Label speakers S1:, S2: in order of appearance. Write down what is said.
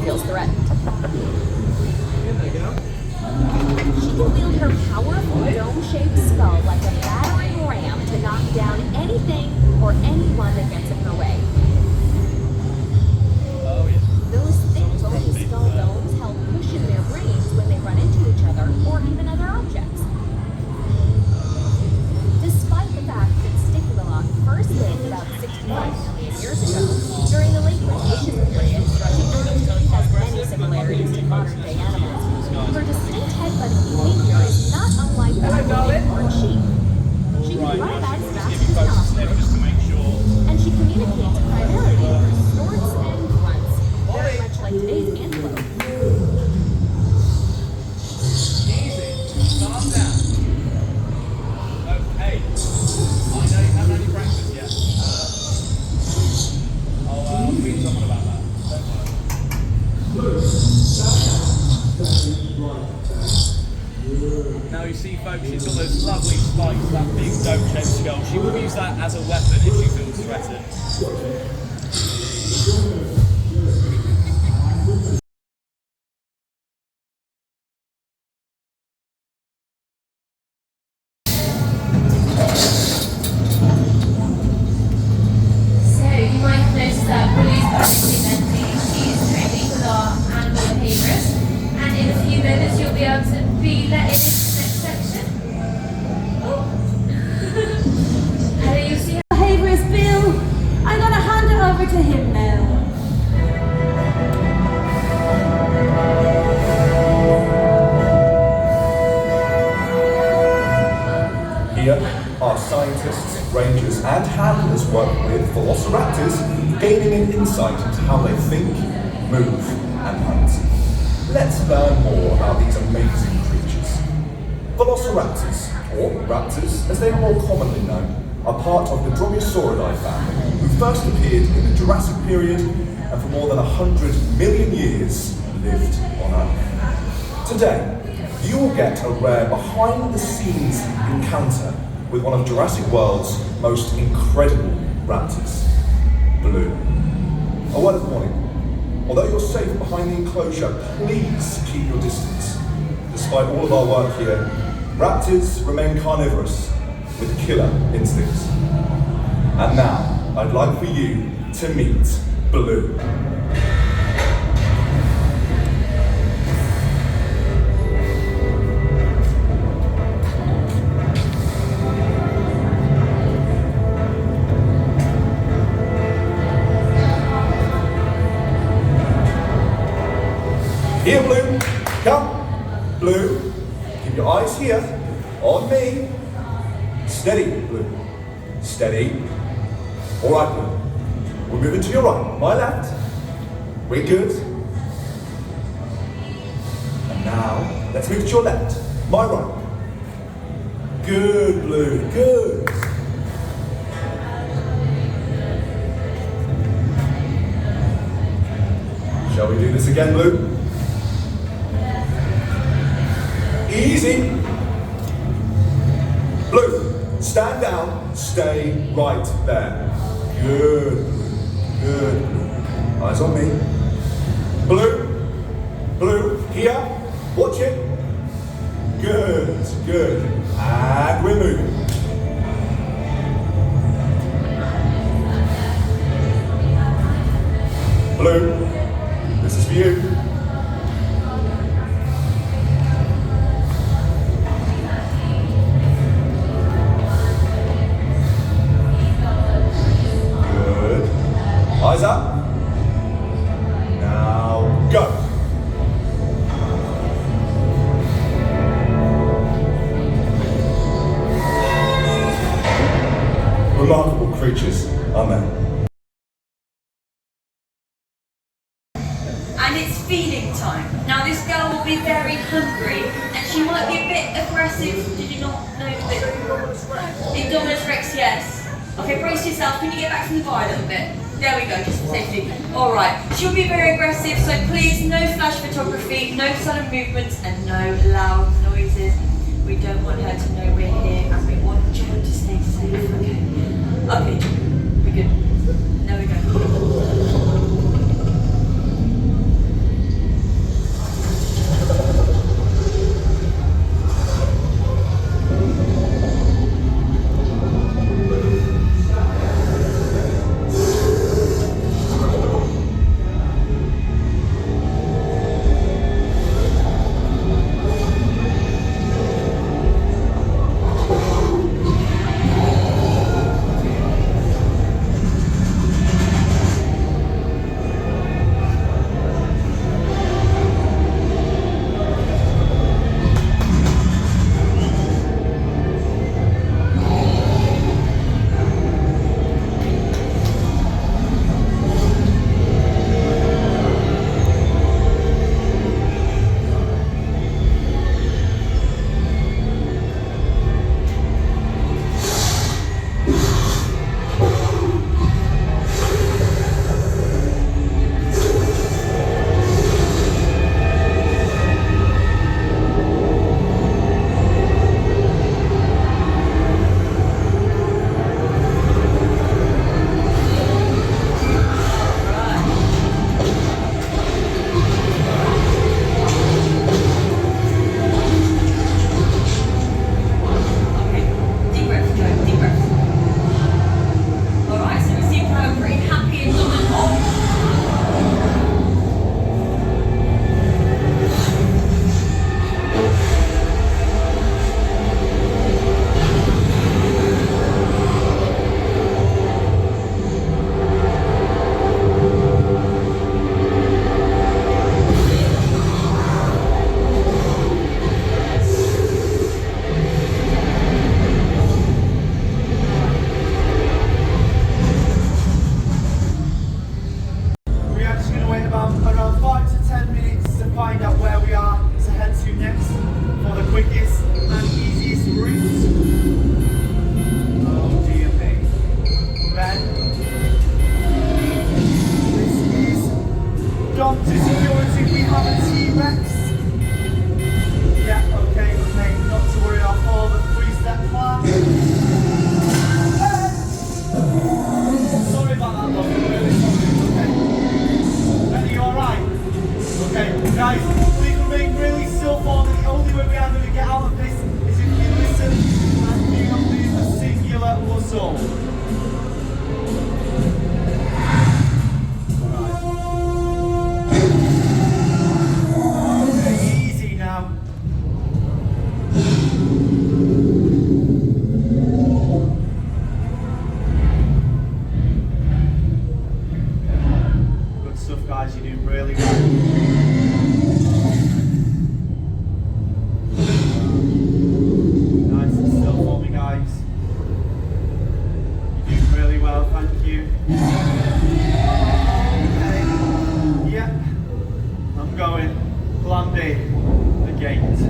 S1: feels threatened. She can wield her powerful dome-shaped skull like a battering ram to knock down anything or anyone that gets in her way. Those thick bony skull domes help cushion their brains when they run into each other or even other objects. Despite the fact that Stygimoloch first lived about 65 million years ago, during the late Cretaceous period, Jurassic has many similarities to modern-day animals. Her distinct head-butting behavior is not unlike that of a bighorn sheep. She can run about as fast as an osprey, and she communicates primarily through snorts and grunts, very much like today's antelope.
S2: Easy, calm down. Okay, I know you haven't had any breakfast yet. I'll speak to someone about that. Don't worry. Now you see, folks, she's got those lovely spikes, that big dome-shaped skull. She will use that as a weapon if she feels threatened.
S3: Our scientists, rangers and handlers work with Velociraptors, gaining an insight into how they think, move and hunt. Let's learn more about these amazing creatures. Velociraptors, or raptors as they are more commonly known, are part of the Brachiosaurus family, who first appeared in the Jurassic period and for more than 100 million years lived on Earth. Today, you will get a rare behind-the-scenes encounter with one of Jurassic World's most incredible raptors, Blue. A word of warning, although you're safe behind the enclosure, please keep your distance. Despite all of our work here, raptors remain carnivorous with killer instincts. And now, I'd like for you to meet Blue. Here, Blue. Come. Blue. Keep your eyes here. On me. Steady, Blue. Steady. All right, Blue. We're moving to your right. My left. We're good. And now, let's move to your left. My right. Good, Blue. Good. Shall we do this again, Blue? Easy. Blue, stand down, stay right there. Good, good. Eyes on me. Blue, Blue, here, watch it. Good, good. And we're moving. Blue, this is for you. Eyes up. Now go. Remarkable creatures, aren't they?
S4: And it's feeding time. Now this girl will be very hungry and she might be a bit aggressive. Did you not know that? Indominus Rex, yes. Okay, brace yourself. Can you get back from the bar a little bit? There we go, just for safety. Alright, she'll be very aggressive, so please no flash photography, no sudden movements, and no loud noises. We don't want her to know we're here, and we want you to stay safe, okay? Okay, we're good. There we go.
S5: Hold on to security, we have a T-Rex. Yeah, okay, not to worry, I'll follow the 3-step plan. Sorry about that, love, I'm really sorry, okay. Are you alright? Okay, guys, please remain really still for me. The only way we are going to get out of this is if you listen and do not leave a singular whistle. Guys, you're doing really well. Nice and still for me, guys. You're doing really well, thank you. Okay. Yep. I'm going. Plan B. The gate.